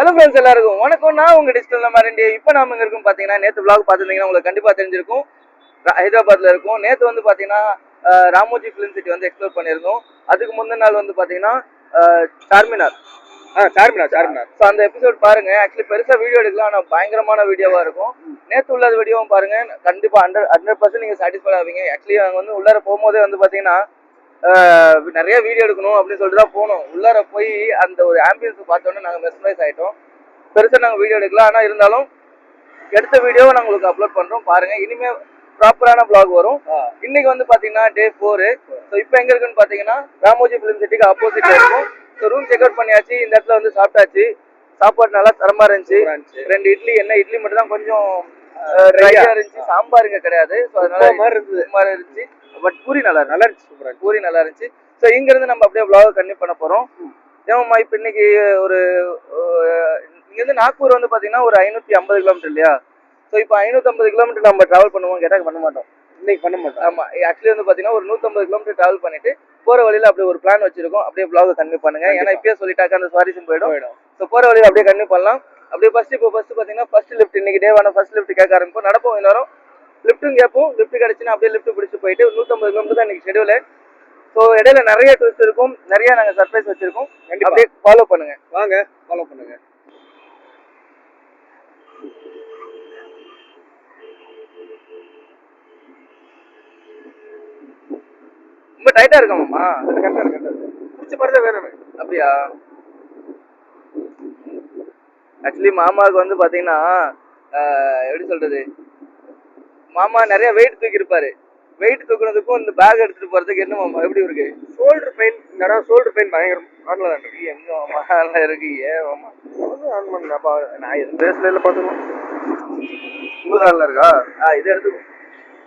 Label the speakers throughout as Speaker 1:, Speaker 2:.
Speaker 1: Hello friends எல்லாருக்கும் வணக்கம். நான் உங்க டிஜிட்டல் மாதிரி இப்போ நாம எங்க இருக்கும் பாத்தீங்கன்னா, நேற்று vlog பார்த்துருந்தீங்கன்னா உங்களுக்கு கண்டிப்பா தெரிஞ்சிருக்கும். ஹைதராபாத்ல இருக்கும். நேற்று வந்து பாத்தீங்கன்னா ராமோஜி ஃபிலிம் சிட்டி வந்து எக்ஸ்ப்ளோர் பண்ணியிருந்தோம். அதுக்கு முந்தின நாள் வந்து பாத்தீங்கன்னா சார்மினார். ஸோ அந்த எபிசோட் பாருங்க. ஆக்சுவலி பெருசா வீடியோ எடுக்கலாம், ஆனால் பயங்கரமான வீடியோவா இருக்கும். நேற்று உள்ள வீடியோவும் பாருங்க, கண்டிப்பா 100% நீங்க சாட்டிஸ்ஃபைட் ஆவீங்க. ஆக்சுவலி நாங்கள் வந்து உள்ளார போகும்போதே வந்து பாத்தீங்கன்னா நிறைய வீடியோ எடுக்கணும் அப்படின்னு சொல்லிட்டு தான் போனோம். உள்ளார போய் அந்த ஒரு ஆம்பியன்ஸ் பார்த்தோன்னே நாங்கள் மெஸ்மரைஸ் ஆகிட்டோம். பெருசாக நாங்கள் வீடியோ எடுக்கலாம், ஆனால் இருந்தாலும் எடுத்த வீடியோவை நாங்கள் உங்களுக்கு அப்லோட் பண்ணுறோம். பாருங்கள், இனிமேல் ப்ராப்பரான vlog வரும். இன்னைக்கு வந்து பார்த்தீங்கன்னா டே 4. ஸோ இப்போ எங்கே இருக்குன்னு பார்த்தீங்கன்னா ராமோஜி ஃபிலிம் சிட்டிக்கு ஆப்போசிட்ல இருக்கும். ஸோ ரூம் செக் அவுட் பண்ணியாச்சு. இந்த இடத்துல வந்து சாப்பிட்டாச்சு. சாப்பாடு நல்லா தரமாக இருந்துச்சு. 2 இட்லி, என்ன இட்லி மட்டும் தான் கொஞ்சம் ட்ரையாக இருந்துச்சு. சாம்பார் இங்கே கிடையாது. ஸோ அதனால மாதிரி இருந்துச்சு. பட் பூரி நல்லா இருந்துச்சு. சூப்பராக பூரி நல்லா இருந்துச்சு. ஸோ இங்கேருந்து நம்ம அப்படியே vlog கன்டினியூ பண்ண போகிறோம். ஏமாம்மா இப்போ இன்னைக்கு ஒரு இங்கேருந்து நாக்பூர் வந்து பார்த்தீங்கன்னா ஒரு 550 கிலோமீட்டர் இல்லையா? ஸோ இப்போ 550 கிலோமீட்டர் நம்ம ட்ராவல் பண்ணுவோம் கேட்டால் பண்ண மாட்டோம். இன்னைக்கு பண்ண மாட்டோம். ஆமாம், ஆக்சுவலி வந்து பார்த்தீங்கன்னா ஒரு 150 கிலோமீட்டர் ட்ராவல் பண்ணிட்டு போகிற வழியில் அப்படியே ஒரு பிளான் வச்சிருக்கோம். அப்படியே vlog கன்டினியூ பண்ணுங்க. ஏன்னா இப்பயே சொல்லிட்டாக்க அந்த சுவாரஸ்யம் போயிடும். ஸோ போகிற வழியில் அப்படியே கன்டினியூ பண்ணலாம். அப்படியே ஃபர்ஸ்ட் பார்த்தீங்கன்னா ஃபர்ஸ்ட் லிஃப்ட் இன்னைக்கு டேவான ஃபர்ஸ்ட் லிஃப்ட் கேட்க ஆரம்பிப்போம். நடப்போம் எல்லாரும். லிஃப்ட்டும் கேட்போம். லிஃப்ட் கிடைச்சுன்னா அப்படியே லிஃப்ட் பிடிச்சி போயிட்டு 150 கிலோமீட்டர் தான் இன்னைக்கு ஷெடியூல். ஸோ இடையில நிறைய ட்விஸ்ட் இருக்கும், நிறைய நாங்கள் சர்ப்ரைஸ் வச்சிருக்கோம். அப்படியே ஃபாலோ பண்ணுங்க. வாங்க ஃபாலோ பண்ணுங்க. ரொம்ப டைட்டா இருக்காமாம்மா. கரெக்டா இருக்கு. பிடிச்ச மாதிரி தான் வேணும். அப்படியா? ஆக்சுவலி மாமாவுக்கு வந்து பாத்தீங்கன்னா எப்படி சொல்றது, மாமா நிறைய வெயிட் தூக்கி இருப்பாரு. வெயிட் தூக்குறதுக்கும் இந்த பேக் எடுத்துட்டு போறதுக்கு என்ன மாமா எப்படி இருக்கு? Shoulder pain. ஷோல்டர் பெயின் பயங்கரம். ஆன்ல தான் இருக்கு. எங்க மாமா ஆன்ல இருக்கு? ஏன் மாமா ஆன் பண்ணப்பா? நான் எதுவும் பேசல பார்த்துருவோம். உங்க ஆன்ல இருக்கா? இது எடுத்துக்கோ.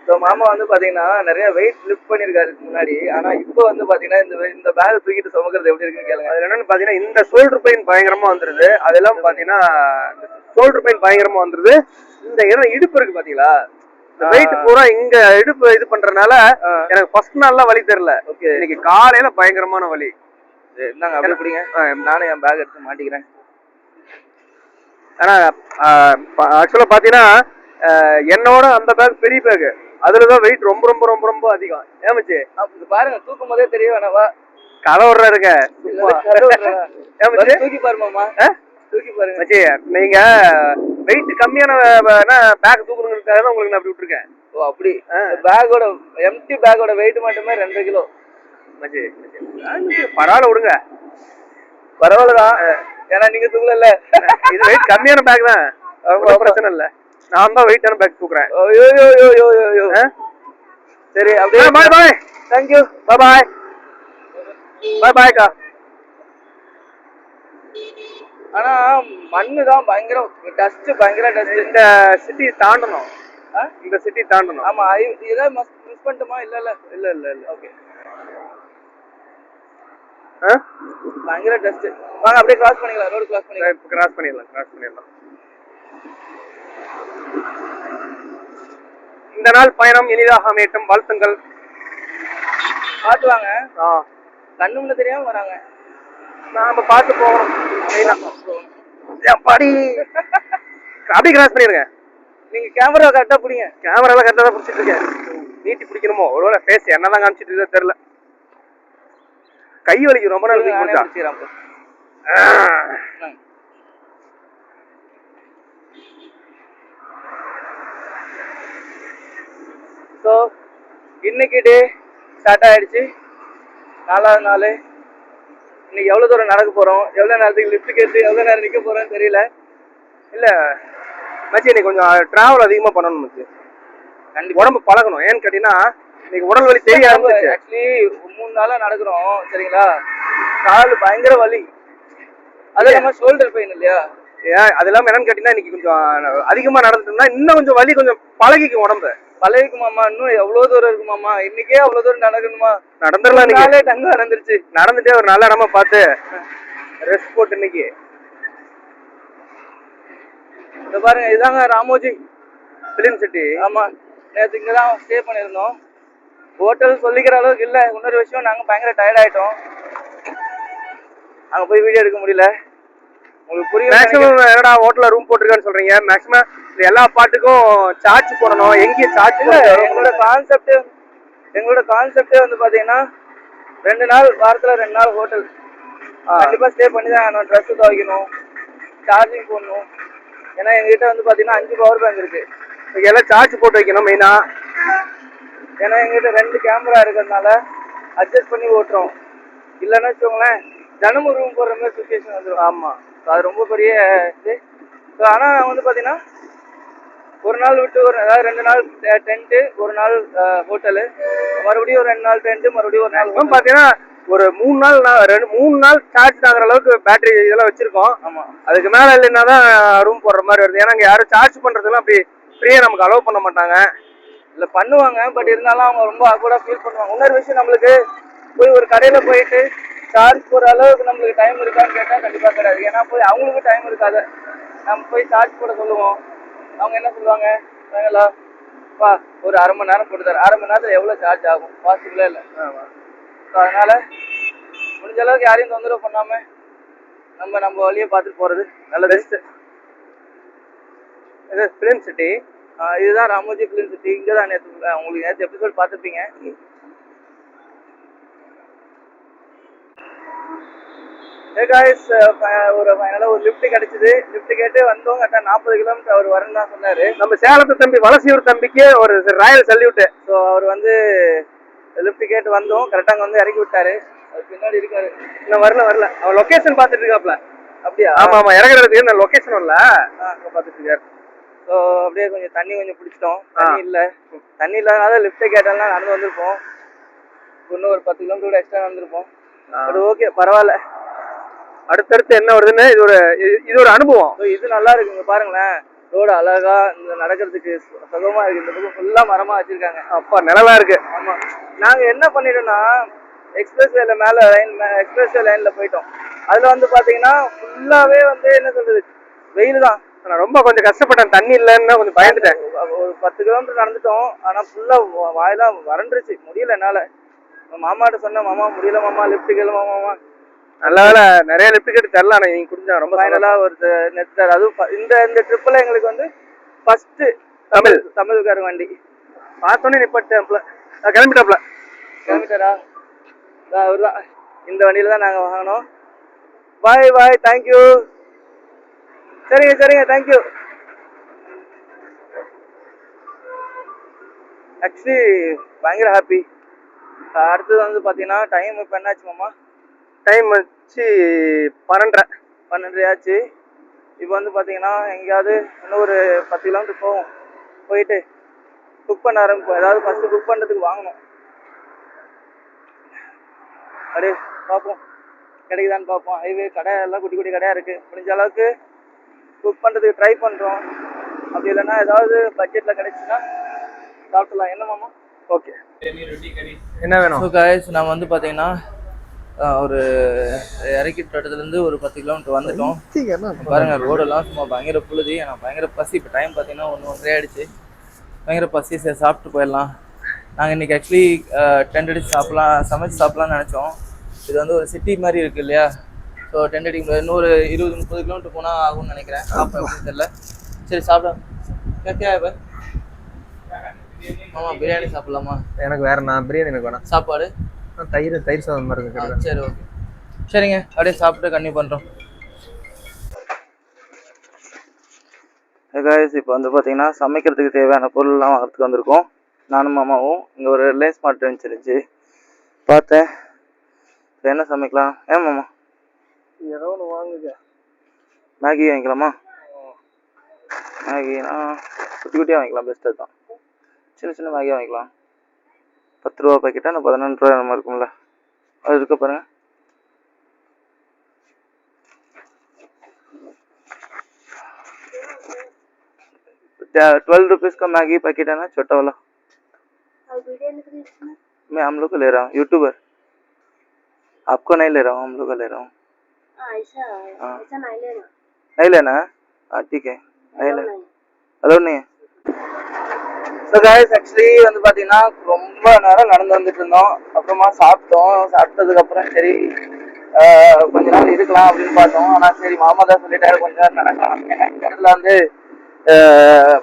Speaker 1: ஸோ மாமா வந்து பாத்தீங்கன்னா நிறைய வெயிட் லிஃப்ட் பண்ணிருக்காரு இதுக்கு முன்னாடி. ஆனா இப்போ வந்து பாத்தீங்கன்னா இந்த பேக் தூக்கிட்டு சுமக்கிறது எப்படி இருக்குன்னு கேளுங்க. அது என்னன்னு பாத்தீங்கன்னா இந்த ஷோல்டர் பெயின் பயங்கரமா வந்துருது. அதெல்லாம் பாத்தீங்கன்னா ஷோல்டர் பெயின் பயங்கரமா வந்துருது. இந்த இடுப்பு இருக்கு பாத்தீங்களா, வெயிட் பூரா இங்க இடுப்பு இது பண்றதுனால எனக்கு ஃபர்ஸ்ட் நாள்லாம் வலி தெரியல. ஓகே, இன்னைக்கு காலையில பயங்கரமான வலி. என்னங்க அப்படி பிடிங்க, நானும் என் பேக் எடுத்து மாட்டிக்கிறேன். ஆனா ஆக்சுவலா பாத்தீங்கன்னா என்னோட அந்த பேக் பெரிய பேக், அதுலதான் வெயிட் ரொம்ப ரொம்ப ரொம்ப ரொம்ப அதிகம். ஏமாச்சு பாருங்க, தூக்கும் போதே தெரியும். வேணாவா கதை விடுறாருங்க. தூக்கி பாருமாமா, தூக்கி பாருங்க மச்சி. நீங்க வெயிட் கம்மியான பேக் தூக்கணுங்கிறதுக்காக தான் உங்களுக்கு நான் அப்படி விட்டுருக்கேன். ஓ அப்படி? பேக்கோட எம்டி பேக்கோட வெயிட் மட்டுமே 2 கிலோ மச்சி. பரவாயில்ல விடுங்க, பரவாயில்லதான். ஏன்னா நீங்க தூக்கல, இது வெயிட் கம்மியான பேக் தான், பிரச்சனை இல்லை. நான் தான் வெயிட்டான பேக் தூக்குறேன். சரி அப்படியே பாய் பாய். தேங்க்யூ, பாய் பாய். பாய் பாய்க்கா. ஆனா மண்ணு தான் பயங்கர டஸ்ட், பயங்கர டஸ்ட். இந்த சிட்டி தாண்டணும், இந்த சிட்டி தாண்டணும். ஆமா, இதான் மிஸ் பண்ணிட்டோமா? இல்ல இல்ல இல்ல இல்ல இல்ல. ஓகே, பயங்கர டஸ்ட். வாங்க அப்படியே கிராஸ் பண்ணிக்கலாம், ரோடு கிராஸ் பண்ணிக்கலாம். கிராஸ் பண்ணிடலாம். இந்த நாள் பயணம் இனிதாக அமையட்டும், வாழ்த்துங்கள். பார்த்து வாங்க. கண்ணு முன்ன தெரியாம வராங்க, நாம பார்த்து போகணும். அப்படியே கிராஸ் பண்ணிருங்க. நீங்க கேமரா கரெக்டா பிடிங்க. கேமரால கரெக்டா தான் பிடிச்சிட்டு இருக்கேன். நீட்டி பிடிக்கணுமோ? ஒருவேளை ஃபேஸ் என்னதான் காமிச்சிட்டு இருக்கோ தெரியல. கை வலிக்கு ரொம்ப நாள் பிடிச்சிக்கிறான். ஸோ இன்னைக்கு டே ஸ்டார்ட் ஆயிடுச்சு. 4வது நாள். இன்னைக்கு எவ்வளோ தூரம் நடக்க போகிறோம், எவ்வளோ நேரத்துக்கு லிஃப்ட் கேட்டு எவ்வளோ நேரம் நிற்க போகிறோன்னு தெரியல. இல்லை மச்சி, இன்னைக்கு கொஞ்சம் ட்ராவல் அதிகமாக பண்ணணும் மச்சி. கண்டிப்பாக உடம்பு பழகணும். ஏன்னு கேட்டீங்கன்னா இன்னைக்கு உடல் வலி தெரிய ஆரம்பிச்சு. ஆக்சுவலி 3 நாளாக நடக்கிறோம் சரிங்களா, கால் பயங்கர வலி. அது இல்லாமல் ஷோல்டர் பெயின் இல்லையா? அது இல்லாமல் என்னன்னு கேட்டீங்கன்னா இன்னைக்கு கொஞ்சம் அதிகமாக நடந்துட்டோம்னா இன்னும் கொஞ்சம் வலி கொஞ்சம் பழகிக்கும் உடம்பு. பழகிக்குமாமா? இன்னும் எவ்வளவு தூரம் இருக்குமாமா? இன்னைக்கே அவ்வளவு தூரம் நடக்கணுமா? நடந்துடலாம். நாளே டங்கு நடந்துருச்சு. நடந்துட்டே ஒரு நல்ல இடமா பார்த்து ரெஸ்ட் போட்டு இன்னைக்கு. இந்த பாருங்க, இதாங்க ராமோஜி பிலிம் சிட்டி. ஆமா, நேற்று இங்கதான் ஸ்டே பண்ணிருந்தோம். ஹோட்டல் சொல்லிக்கிற அளவுக்கு இல்ல. இன்னொரு விஷயம், நாங்க பயங்கர டயர்ட் ஆயிட்டோம். அங்க போய் வீடியோ எடுக்க முடியல. உங்களுக்கு புரியும்.
Speaker 2: மேக்ஸிமம் என்னடா ஹோட்டல்ல ரூம் போட்டுருக்கான்னு சொல்றீங்க. மேக்ஸிமம் எல்லா பாட்டுக்கும் சார்ஜ் போடணும், எங்கேயும் சார்ஜ்
Speaker 1: இல்ல. எங்களோட கான்செப்டே வந்து பாத்தீங்கன்னா 2 நாள் வாரத்துல 2 நாள் ஹோட்டல் கண்டிப்பா ஸ்டே பண்ணி தான் ஆகணும். ட்ரெஸ் துவைக்கணும், சார்ஜிங் போடணும். ஏன்னா எங்ககிட்ட வந்து பாத்தீங்கன்னா 5 பவர் பேங்க் இருக்கு.
Speaker 2: எல்லாம் சார்ஜ் போட்டு வைக்கணும் மெயினா.
Speaker 1: ஏன்னா எங்ககிட்ட 2 கேமரா இருக்கிறதுனால அட்ஜஸ்ட் பண்ணி ஓட்டுறோம். இல்லைன்னு வச்சுக்கோங்களேன் தினமும் ரூம் போடுற மாதிரி சுச்சுவேஷன் வந்துடும்.
Speaker 2: ஆமா,
Speaker 1: அது ரொம்ப பெரிய இது. ஆனா வந்து பாத்தீங்கன்னா ஒரு நாள் விட்டு அதாவது 2 நாள் டென்ட், ஒரு நாள் ஹோட்டலு, மறுபடியும் 2 நாள் டென்ட், மறுபடியும் ஒரு நாள்
Speaker 2: பாத்தீங்கன்னா ஒரு 3 நாள் சார்ஜ் ஆகுற அளவுக்கு பேட்டரி இதெல்லாம் வச்சிருக்கோம்.
Speaker 1: ஆமா.
Speaker 2: அதுக்கு மேல இல்லைன்னா தான் ரூம் போடுற மாதிரி வருது. ஏன்னா யாரும் சார்ஜ் பண்றதுலாம் அப்படி ஃப்ரீயா நமக்கு அலோவ் பண்ண மாட்டாங்க.
Speaker 1: இல்ல பண்ணுவாங்க, பட் இருந்தாலும் அவங்க ரொம்ப ஆக்வர்டா ஃபீல் பண்ணுவாங்க. இன்னொரு விஷயம், நம்மளுக்கு போய் ஒரு கடையில போயிட்டு சார்ஜ் போடுற அளவுக்கு நம்மளுக்கு டைம் இருக்கான்னு கேட்டா கண்டிப்பா கிடையாது. ஏன்னா போய் அவங்களுக்கு டைம் இருக்காது. நம்ம போய் சார்ஜ் போட சொல்லுவோம், அவங்க என்ன சொல்லுவாங்க, பா ஒரு 1/2 மணி நேரம் போட்டு தரேன். 1/2 மணி நேரத்துல எவ்வளவு சார்ஜ் ஆகும்? பாசிபிளே இல்லை. அதனால முடிஞ்ச அளவுக்கு யாரையும் தொந்தரவு பண்ணாம நம்ம வழியை பார்த்துட்டு போறது நல்லது.
Speaker 2: இது ஃபிலிம் சிட்டி.
Speaker 1: இதுதான் ராமோஜி ஃபிலிம் சிட்டி. இங்கே தான் உங்களுக்கு நேற்று எபிசோட் பார்த்துருப்பீங்க. ஒரு ஃபைனலாக ஒரு லிஃப்ட் கிடைச்சிது. லிஃப்ட் கேட்டு வந்தோம். கரெக்டாக 40 கிலோமீட்டர் அவர் வரேன்னு தான் சொன்னார்.
Speaker 2: நம்ம சேலத்து தம்பி வலசியூர் தம்பிக்கு ஒரு ராயல் சல்யூட்டு.
Speaker 1: ஸோ அவர் வந்து லிஃப்ட் கேட்டு வந்தோம். கரெக்டாக அங்கே வந்து இறக்கி விட்டாரு. அது பின்னாடி இருக்காரு.
Speaker 2: இன்னும் வரல. அவர் லொக்கேஷன் பார்த்துட்டு இருக்காப்ல.
Speaker 1: அப்படியா?
Speaker 2: ஆமா, இறங்குறதுக்கு நான் லொக்கேஷன் வரல,
Speaker 1: அங்கே பார்த்துட்டு இருக்காரு. ஸோ அப்படியே கொஞ்சம் தண்ணி பிடிச்சிட்டோம். தண்ணி இல்லை. தண்ணி இல்லாதனால லிஃப்ட்டை கேட்டாலும் நடந்து வந்திருப்போம். இன்னும் ஒரு 10 கிலோமீட்டர் கூட எக்ஸ்ட்ரா வந்திருப்போம். பட் ஓகே, பரவாயில்ல.
Speaker 2: அடுத்தடுத்து என்ன வருதுன்னு இது ஒரு அனுபவம்.
Speaker 1: இது நல்லா இருக்குங்க. பாருங்களேன், ரோடு அழகா இந்த நடக்கிறதுக்கு சுகமா இருக்கு. இந்த பக்கம் ஃபுல்லா மரமா வச்சிருக்காங்க.
Speaker 2: அப்பா நிலவா இருக்கு.
Speaker 1: ஆமா. நாங்க என்ன பண்ணிட்டோம்னா எக்ஸ்பிரஸ் வேல எக்ஸ்பிரஸ் லைன்ல போயிட்டோம். அதுல வந்து பாத்தீங்கன்னா ஃபுல்லாவே வந்து என்ன சொல்றது, வெயில் தான்.
Speaker 2: நான் ரொம்ப கொஞ்சம் கஷ்டப்பட்டேன், தண்ணி இல்லைன்னு கொஞ்சம் பயந்துட்டேன்.
Speaker 1: ஒரு 10 கிலோமீட்டர் நடந்துட்டோம். ஆனா ஃபுல்லா வாயெல்லாம் வறண்டுருச்சு. முடியல என்னால. மாமாட்ட சொன்ன, மாமா முடியல மாமா, லிஃப்ட் கேளு மாமா.
Speaker 2: நல்ல வேலை நிறைய லிஃப்ட் கேட்டு தரல. ஆனா நீங்க குடிச்சா ரொம்ப
Speaker 1: ஃபைனலா ஒரு நெட். அதுவும் இந்த ட்ரிப்ல எங்களுக்கு வந்து ஃபர்ஸ்ட் தமிழ்கார வண்டி
Speaker 2: பார்த்தோன்னே நிப்பாட்டாப்ல. கிளம்பிட்டாரா?
Speaker 1: அவர்தான். இந்த வண்டியில தான் நாங்க வாங்கினோம். Bye thank you. சரிங்க தேங்க்யூ. ஆக்சுவலி பயங்கர ஹாப்பி. அடுத்தது வந்து பாத்தீங்கன்னா டைம் இப்போ என்னாச்சு மாமா?
Speaker 2: டைம் வச்சு 12:30
Speaker 1: ஆச்சு. இப்போ வந்து பாத்தீங்கன்னா எங்கேயாவது இன்னும் ஒரு 10 கிலோமீட்டர் போவோம். போயிட்டு குக் பண்ண ஆரம்பிப்போம். ஏதாவது ஃபர்ஸ்ட் குக் பண்றதுக்கு வாங்கணும். அப்படியே பார்ப்போம் கிடைக்குதான்னு பார்ப்போம். ஹைவே கடை எல்லாம் குட்டி கடையா இருக்கு. முடிஞ்ச அளவுக்கு குக் பண்றதுக்கு ட்ரை பண்றோம். அப்படி இல்லைன்னா ஏதாவது பட்ஜெட்ல கிடைச்சுன்னா சாப்பிடலாம். என்ன மாமா? ஓகே,
Speaker 2: என்ன வேணும்?
Speaker 1: ஸோ கைஸ், நம்ம வந்து பாத்தீங்கன்னா ஒரு இறக்கிட்ட இடத்துலேருந்து ஒரு 10 கிலோமீட்டர் வந்துட்டோம். பாருங்க, ரோடெல்லாம் சும்மா பயங்கர புழுதி. ஆனால் பயங்கர பசி. இப்போ டைம் பார்த்தீங்கன்னா 1:30 ஆயிடுச்சு. பயங்கர பசி. சரி, சாப்பிட்டு போயிடலாம். நாங்கள் இன்றைக்கி ஆக்சுவலி டென்ட் அடிச்சு சமைச்சு சாப்பிட்லான்னு நினச்சோம். இது வந்து ஒரு சிட்டி மாதிரி இருக்குது இல்லையா? ஸோ டென்ட் அடிக்க முடியாது. இன்னும் ஒரு 20-30 கிலோமீட்டர் போனால் ஆகும்னு நினைக்கிறேன். சாப்பிட அப்படின்னு தெரியல. சரி, சாப்பிட இப்போ ஆமாம், பிரியாணி சாப்பிட்லாமா?
Speaker 2: எனக்கு பிரியாணி எனக்கு வேணாம்.
Speaker 1: சாப்பாடு
Speaker 2: தயிர் சாதம் மாதிரி இருக்கு.
Speaker 1: சரி, ஓகே, சரிங்க. அப்படியே சாப்பிட்டு கன்டினியூ பண்ணுறோம். கைஸ், இப்போ வந்து பார்த்தீங்கன்னா சமைக்கிறதுக்கு தேவையான பொருள்லாம் வாங்கிறதுக்கு வந்திருக்கோம். நானும் மாமாவும். இங்கே ஒரு லேஸ் மார்ட் இருந்துச்சு, பார்த்தேன். என்ன சமைக்கலாம்? ஏன் மாமா?
Speaker 2: ஏதோ ஒன்று வாங்குங்க.
Speaker 1: மேகி வாங்கிக்கலாமா? மேகினா குட்டியாக வாங்கிக்கலாம். பெஸ்ட்டாக தான். சின்ன மேகியாக வாங்கிக்கலாம். 10 ரூபா பாக்கெட்டா? நான் 11 ரூபா அந்த மாதிரி இருக்கும்ல, அது இருக்க பாருங்க. ₹12 का मैगी पैकेट है ना, छोटा वाला. मैं हम लोग को ले रहा हूँ, यूट्यूबर. आपको नहीं ले रहा हूँ, हम लोग को ले रहा हूँ. ऐसा नहीं लेना है? हाँ ठीक है, नहीं लेना. हेलो नहीं है. ஸோ கைஸ், ஆக்சுவலி வந்து பார்த்தீங்கன்னா ரொம்ப நேரம் நடந்து வந்துட்டு இருந்தோம். அப்புறமா சாப்பிட்டோம். சாப்பிட்டதுக்கப்புறம் சரி கொஞ்ச நாள் இருக்கலாம் அப்படின்னு பார்த்தோம். ஆனா சரி மாமா தான் சொல்லிட்டாரு கொஞ்ச நேரம் நடக்கலாம். இடத்துல வந்து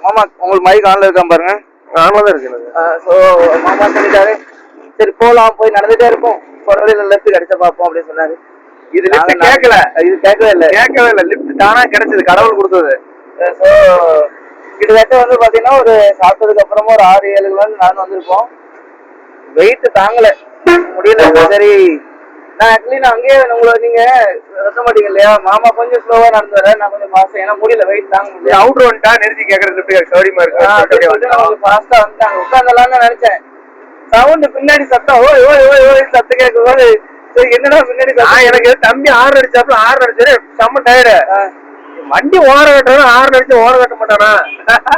Speaker 1: மாமா உங்களுக்கு மைக் ஆன்ல இருக்கான் பாருங்க.
Speaker 2: ஆன்ல தான் இருக்கு.
Speaker 1: ஸோ மாமா சொல்லிட்டாரு சரி போலாம், போய் நடந்துட்டே இருப்போம், ஒரு வழியில லெஃப்ட் கிடைச்ச பார்ப்போம் அப்படின்னு சொன்னாரு.
Speaker 2: இது லிஃப்ட் கேட்கல,
Speaker 1: இது கேட்கவே இல்லை,
Speaker 2: லிஃப்ட் தானா கிடைச்சது, கடவுள் கொடுத்தது.
Speaker 1: ஸோ கிட்டத்தட்ட வந்து பாத்தீங்கன்னா ஒரு சாப்பிட்டதுக்கு அப்புறமா ஒரு 6-7 கிலோமீட்டர் நடந்து வந்திருப்போம். வெயிட் தாங்கல, முடியல. சரி நான் ஆக்சுவலி நான் அங்கேயே உங்களை நீங்க ரத்த மாட்டீங்க இல்லையா, மாமா கொஞ்சம் ஸ்லோவா நடந்து வர, நான் கொஞ்சம் ஃபாஸ்டா, ஏன்னா முடியல, வெயிட் தாங்க முடியல.
Speaker 2: அவுட் வந்துட்டா நிறுத்தி கேட்கறது சௌரியமா இருக்கு.
Speaker 1: ஃபாஸ்டா வந்துட்டாங்க, உட்கார்ந்தலாம்னு நினைச்சேன். சவுண்ட் பின்னாடி சத்தம் ஓய் ஓய் ஓய் ஓய் சத்தம் கேட்கும் போது சரி என்னடா பின்னாடி
Speaker 2: எனக்கு தம்பி ஆறு அடிச்சாப்புல, ஆறு அடிச்சாரு செம்ம டயர்டு. வண்டி ஓரம் கட்டுறா, ஆறு அடிச்சு ஓரம் கட்ட மாட்டானா,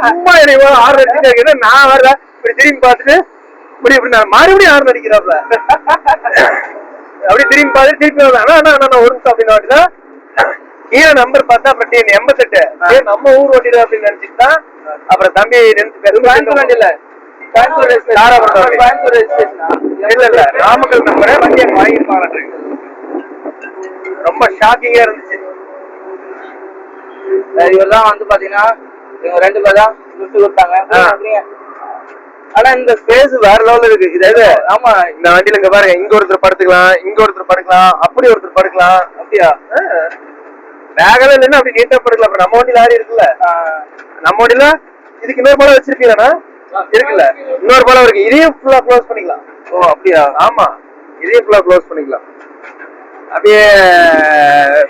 Speaker 2: சும்மா எனக்கு ஆறு அடிச்சுட்டு நான் வரல. இப்படி திரும்பி பார்த்துட்டு இப்படி நான் மறுபடியும் ஆறு அடிக்கிறாப்ல. அப்படி திரும்பி பார்த்துட்டு திருப்பி நான் ஒரு நிமிஷம் அப்படின்னு வாட்டிதான் கீழே நம்பர் பார்த்தா அப்புறம் 88 நம்ம ஊர் ஓட்டிடு அப்படின்னு நினைச்சுட்டு தான் அப்புறம் தம்பி வண்டியில இல்ல நாமக்கல் நம்பரே வண்டியை வாங்கிருப்பாங்க. ரொம்ப ஷாக்கிங்கா இருந்துச்சு.
Speaker 1: இவெல்லாம் வந்து பாத்தீங்கன்னா இவங்க 2 பேர் தான் கிஃப்ட் கொடுத்தாங்க. ஆனா இந்த ஸ்பேஸ் வேற லெவல்ல இருக்கு. இது
Speaker 2: ஆமா, இந்த வண்டியில இங்க பாருங்க, இங்க ஒருத்தர் படுத்துக்கலாம், இங்க ஒருத்தர் படுக்கலாம், அப்படி ஒருத்தர் படுக்கலாம்.
Speaker 1: அப்படியா?
Speaker 2: வேகவே இல்லைன்னா அப்படி நீட்டா படுக்கலாம். அப்புறம் நம்ம வண்டியில ஆடி இருக்குல்ல, நம்ம வண்டியில இதுக்கு இன்னொரு போல வச்சிருக்கீங்களா? இருக்குல்ல, இன்னொரு போல இருக்கு, இதையும் ஃபுல்லா க்ளோஸ் பண்ணிக்கலாம்.
Speaker 1: ஓ அப்படியா?
Speaker 2: ஆமா, இதையும் ஃபுல்லா க்ளோஸ் பண்ணிக்கலாம். அப்படியே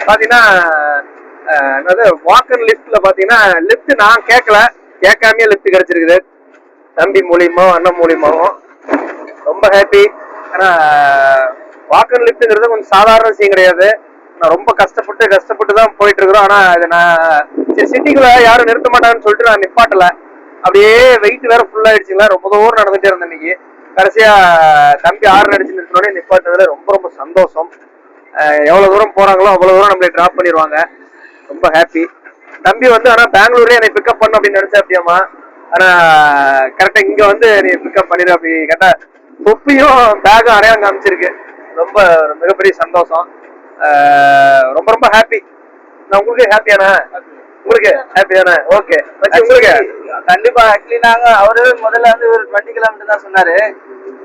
Speaker 2: பாத்தீங்கன்னா என்னது வாக்கர் லிஃப்ட்ல பாத்தீங்கன்னா லிஃப்ட் நான் கேட்காமயே லிஃப்ட் கிடைச்சிருக்குது. தம்பி மூலியமா அண்ணன் மூலியமாவும் ரொம்ப ஹாப்பி. ஆனா வாக்கர் லிஃப்ட்ங்கிறது கொஞ்சம் சாதாரண விஷயம் கிடையாது. நான் ரொம்ப கஷ்டப்பட்டு தான் போயிட்டு இருக்கிறோம். ஆனா இது நான் சரி சிட்டிக்குள்ள யாரும் நிறுத்த மாட்டாங்கன்னு சொல்லிட்டு நான் நிப்பாட்டல. அப்படியே வெயிட் வேற ஃபுல் ஆயிடுச்சுங்களா, ரொம்ப தூரம் நடந்துட்டே இருந்தேன் இன்னைக்கு. கடைசியா தம்பி 6 அடிச்சு நிறுத்தினோடனே நிப்பாட்டுறதுல ரொம்ப ரொம்ப சந்தோஷம். எவ்வளவு தூரம் போறாங்களோ அவ்வளவு தூரம் நம்மளை டிராப் பண்ணிடுவாங்க. ரொம்ப ஹாப்பி. தம்பி வந்து ஆனா பெங்களூர்லயே என்னை பிக்கப் பண்ண அப்படின்னு நினைச்சேன் அப்படியாமா. ஆனா கரெக்டா இங்க வந்து நீ பிக்கப் பண்ணிடு அப்படி கேட்டா தொப்பியும் பேக்கும் அடையாளம் காமிச்சிருக்கு. ரொம்ப மிகப்பெரிய சந்தோஷம். ரொம்ப ரொம்ப ஹாப்பி. நான் உங்களுக்கு ஹாப்பியானா? உங்களுக்கு ஹாப்பியானா? ஓகே. உங்களுக்கு
Speaker 1: கண்டிப்பா. ஆக்சுவலி நாங்க அவரு முதல்ல வந்து ஒரு 20 கிலோமீட்டர் தான் சொன்னாரு.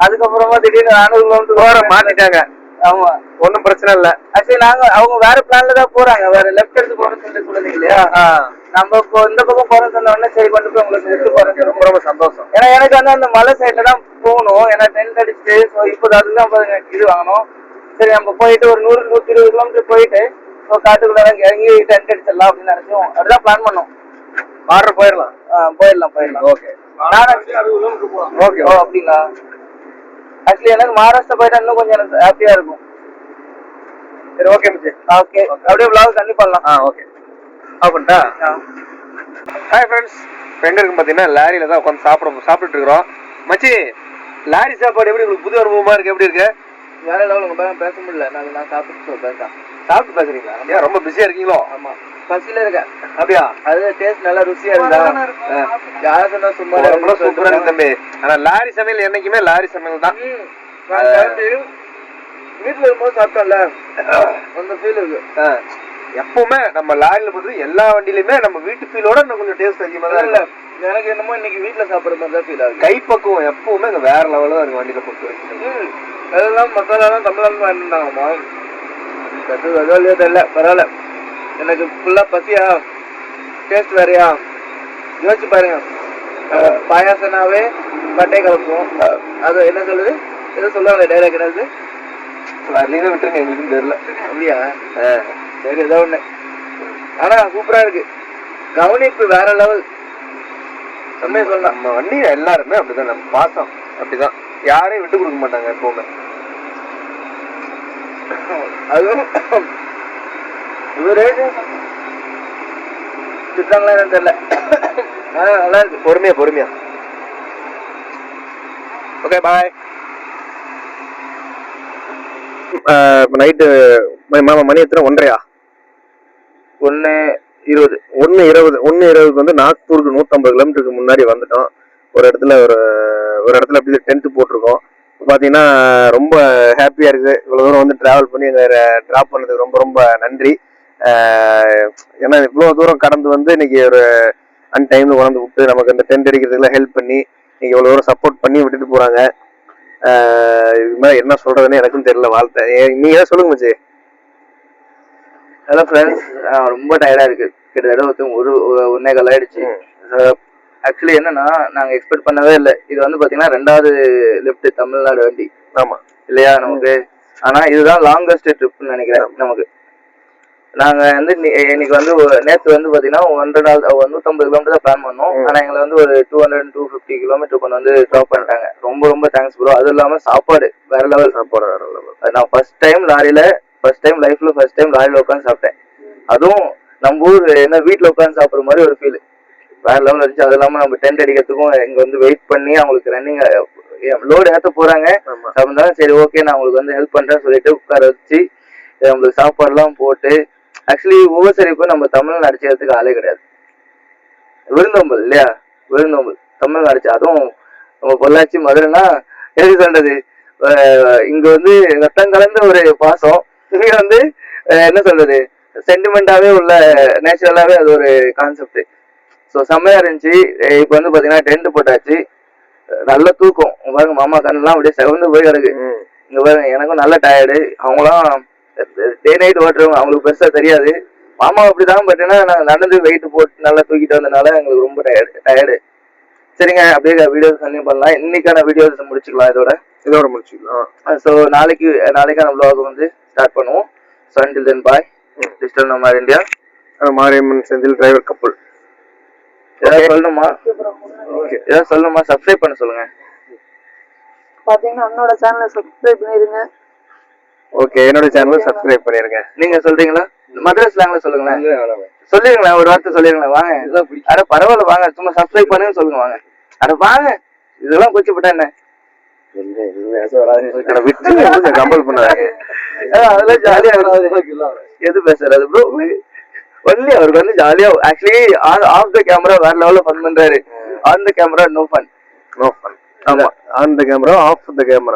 Speaker 1: அதுக்கப்புறமா திடீர்னு 400 கிலோமீட்டர் மாத்திட்டாங்க. ஆமா,
Speaker 2: ஒன்னும் பிரச்சனை இல்ல.
Speaker 1: ஆக்சுவலி அவங்க வேற பிளான்ல தான் போறாங்க, வேற லெஃப்ட் எடுத்து போறேன்னு சொல்லுங்க இல்லையா. நம்ம இப்போ இந்த பக்கம் போறோம்னு சொன்ன உடனே சரி கொண்டு போய் உங்களுக்கு எடுத்து போறது ரொம்ப ரொம்ப சந்தோஷம். ஏன்னா எனக்கு வந்து அந்த மலை சைட்ல தான் போகணும். ஏன்னா டென்ட் அடிச்சுட்டு இப்போ அதுதான் இது வாங்கணும். சரி நம்ம போயிட்டு ஒரு 100-120 கிலோமீட்டர் போயிட்டு காட்டுக்குள்ள இறங்கி டென்ட் அடிச்சிடலாம் அப்படின்னு நினைச்சோம். அப்படிதான் பிளான் பண்ணோம்.
Speaker 2: பார்டர் போயிடலாம். ஓகே.
Speaker 1: ஓகே. ஓ அப்படிங்களா? ஆக்சுவலி எனக்கு மகாராஷ்டிரா போயிட்டா இன்னும் கொஞ்சம் எனக்கு ஹாப்பியா இருக்கும்.
Speaker 2: சரி ஓகே மிச்சி.
Speaker 1: ஓகே, அப்படியே vlog கண்டிப்பா பண்ணலாம்.
Speaker 2: ஓகே. ஆகும்டா. ஹாய் ஃப்ரெண்ட்ஸ், ஃப்ரெண்ட் இருக்கும் பார்த்தீங்கன்னா லாரியில தான் உட்காந்து சாப்பிட்டுட்டு இருக்கிறோம். மச்சி, லாரி சாப்பாடு எப்படி உங்களுக்கு புது அனுபவமா இருக்கு? எப்படி இருக்கு?
Speaker 1: வேற லெவல். உங்க பேச முடியல, நான் சாப்பிட்டு பேசலாம்.
Speaker 2: சாப்பிட்டு பேசுறீங்களா? ஏன் ரொம்ப பிஸியா இருக்கீங்களோ?
Speaker 1: ஆமா, பசியில இருக்கேன்.
Speaker 2: அப்படியா?
Speaker 1: அது டேஸ்ட் நல்லா ருசியா இருந்தா யாரும் சொன்னா சும்மா
Speaker 2: ரொம்ப சூப்பரா இருக்கு தம்பி. ஆனா லாரி சமையல் என்னைக்குமே லாரி சமையல் தான்.
Speaker 1: வீட்டுல இருக்கும்போது சாப்பிட்டோம்ல அந்த ஃபீல் இருக்கு.
Speaker 2: எப்பவுமே நம்ம லாரியில போட்டு எல்லா வண்டியிலுமே நம்ம வீட்டு ஃபீலோட இன்னும் கொஞ்சம் டேஸ்ட் அதிகமா தான் இல்ல.
Speaker 1: எனக்கு என்னமோ இன்னைக்கு வீட்டுல சாப்பிடுற மாதிரி தான் ஃபீல் ஆகுது.
Speaker 2: கைப்பக்குவம் எப்பவுமே அங்க வேற லெவல்ல இருக்கு வண்டியில பொறுத்த வரைக்கும்.
Speaker 1: அதெல்லாம் மசாலாலாம் தமிழ்நாடு வாங்கிட்டாங்கம்மா. அதுவே தெரியல, பரவாயில்ல. எனக்கு ஃபுல்லா பசியா, டேஸ்ட் வேறையா யோசிச்சு பாருங்க. பாயாசனாவே பட்டை கலப்புவோம். அது என்ன சொல்லுது, எதோ சொல்லுவாங்க டைலாக், என்னது
Speaker 2: வரலீங்க விட்டுருங்க, எங்களுக்கு தெரியல.
Speaker 1: அப்படியா? சரி, ஏதோ ஒண்ணு. ஆனா சூப்பரா இருக்கு, கவனிப்பு வேற லெவல்.
Speaker 2: நம்ம சொல்லலாம், நம்ம வண்டி எல்லாருமே அப்படிதான், நம்ம பாசம் அப்படிதான், யாரையும் விட்டு கொடுக்க மாட்டாங்க எப்பவுமே.
Speaker 1: அதுவும் இவரே திட்டாங்களா என்னன்னு தெரியல. நல்லா இருக்கு.
Speaker 2: பொறுமையா. ஓகே, பாய். நைட்டு மாமா மணி எத்தனை? 1:30. 1:20 வந்து நாக்பூருக்கு 150 கிலோமீட்டருக்கு முன்னாடி வந்துட்டோம். ஒரு இடத்துல அப்படி டென்ட் போட்டிருக்கோம். பாத்தீங்கன்னா ரொம்ப ஹாப்பியா இருக்கு. இவ்வளவு தூரம் வந்து டிராவல் பண்ணி எங்க டிராப் பண்ணதுக்கு ரொம்ப ரொம்ப நன்றி. ஏன்னா இவ்வளவு தூரம் கடந்து வந்து இன்னைக்கு ஒரு அன்டைம்ல உணர்ந்து விட்டு நமக்கு இந்த டென்ட் அடிக்கிறதுக்குலாம் ஹெல்ப் பண்ணி இன்னைக்கு இவ்வளவு தூரம் சப்போர்ட் பண்ணி விட்டுட்டு போறாங்க. இது மாதிரி என்ன சொல்றதுன்னு எனக்கும் தெரியல வாழ்த்தை. நீங்க ஏதாவது சொல்லுங்க மச்சி.
Speaker 1: ஹலோ ஃப்ரெண்ட்ஸ், ரொம்ப டயர்டா இருக்கு. கிட்டத்தட்ட ஒரு 1.25 ஆயிடுச்சு. ஆக்சுவலி என்னன்னா, நாங்க எக்ஸ்பெக்ட் பண்ணவே இல்லை. இது வந்து பாத்தீங்கன்னா 2வது லிஃப்ட் தமிழ்நாடு வண்டி.
Speaker 2: ஆமா
Speaker 1: இல்லையா நமக்கு. ஆனா இதுதான் லாங்கஸ்ட் ட்ரிப்னு நினைக்கிறேன் நமக்கு. நாங்க வந்து இன்னைக்கு வந்து நேற்று வந்து பாத்தீங்கன்னா 150 கிலோமீட்டர் தான் பிளான் பண்ணோம். ஆனா எங்களை வந்து ஒரு 250 கிலோமீட்டர் கொண்டு வந்து ட்ராப் பண்ணிட்டாங்க. ரொம்ப ரொம்ப தேங்க்ஸ் ப்ரோ. அதுவும் இல்லாம சாப்பாடு வேற லெவல். சாப்பாடு வேற லெவல். நான் ஃபர்ஸ்ட் டைம் லைஃப்ல ஃபர்ஸ்ட் டைம் லாரியில உட்காந்து சாப்பிட்டேன். அதுவும் நம்ம ஊர் என்ன வீட்டுல உட்காந்து சாப்பிடுற மாதிரி ஒரு ஃபீல் வேற லெவல் இருந்துச்சு. அது இல்லாம நம்ம டென்ட் அடிக்கிறதுக்கும் இங்க வந்து வெயிட் பண்ணி அவங்களுக்கு ரன்னிங் லோடு ஏற்ற போறாங்க. சரி ஓகே, நான் உங்களுக்கு வந்து ஹெல்ப் பண்றேன்னு சொல்லிட்டு உட்கார வச்சு நம்மளுக்கு சாப்பாடு எல்லாம் போட்டு, ஆக்சுவலி உபசரிப்பு நம்ம தமிழ்ல அடிச்சுக்கிறதுக்கு ஆளே கிடையாது. விருந்தோம்பல் இல்லையா, விருந்தோம்பல் தமிழ்ல அடிச்சு. அதுவும் நம்ம பொள்ளாச்சி மதுரைனா எதுக்கு சொல்றது, இங்க வந்து ரத்தம் கலந்த ஒரு பாசம். இங்க வந்து என்ன சொல்றது, சென்டிமெண்டாவே உள்ள நேச்சுரலாவே அது ஒரு கான்செப்ட். ஸோ செம்மையா இருந்துச்சு. இப்ப வந்து பாத்தீங்கன்னா டென்ட் போட்டாச்சு. நல்ல தூக்கம். பாருங்க மாமா கண்ணெல்லாம் அப்படியே செவந்து போய் கிடக்கு. இங்க பாருங்க எனக்கும் நல்ல டயர்டு. அவங்களாம் டே நைட் ஓட்டுறவங்க, அவங்களுக்கு பெருசா தெரியாது. மாமா அப்படிதான். பட் ஏன்னா நாங்க நடந்து வெயிட் போட்டு நல்லா தூக்கிட்டு வந்ததுனால எங்களுக்கு ரொம்ப டயர்டு. சரிங்க, அப்படியே வீடியோஸ் கண்டினியூ பண்ணலாம். இன்னைக்கான வீடியோஸ் முடிச்சுக்கலாம். இதோட முடிச்சுக்கலாம். ஸோ நாளைக்கான vlog வந்து ஸ்டார்ட் பண்ணுவோம். So until then bye. Digital nomad India,
Speaker 2: Mariamman Senthil driver கப்பல்.
Speaker 1: ஏதாவது சொல்லணுமா? சப்ஸ்கிரைப் பண்ண சொல்லுங்க.
Speaker 3: பாத்தீங்கன்னா என்னோட சேனலை சப்ஸ்கிரைப் பண்ணிருங்க.
Speaker 2: ஓகே, என்னோட சேனலை சப்ஸ்கிரைப் பண்ணிருங்க.
Speaker 1: நீங்க சொல்றீங்களா? மதுரை ஸ்லாங்ல சொல்லுங்களேன். சொல்லிருங்களேன், ஒரு வார்த்தை சொல்லிருங்களேன். வாங்க. அட பரவாயில்ல, வாங்க. சும்மா சப்ஸ்கிரைப் பண்ணுன்னு சொல்லுங்க. வாங்க. அட வாங்க. இதெல்லாம் கூச்சப்பட்டா என்ன?
Speaker 2: கம்பல் பண்ணாங்க.
Speaker 1: அதெல்லாம் ஜாலியா எது பேசுறது ப்ரோ. ஒன்லி அவருக்கு வந்து ஜாலியா, ஆக்சுவலி ஆஃப் த கேமரா வேற லெவல்ல ஃபன் பண்றாரு. On the camera no fun.
Speaker 2: ஆமா, on the camera, off the camera.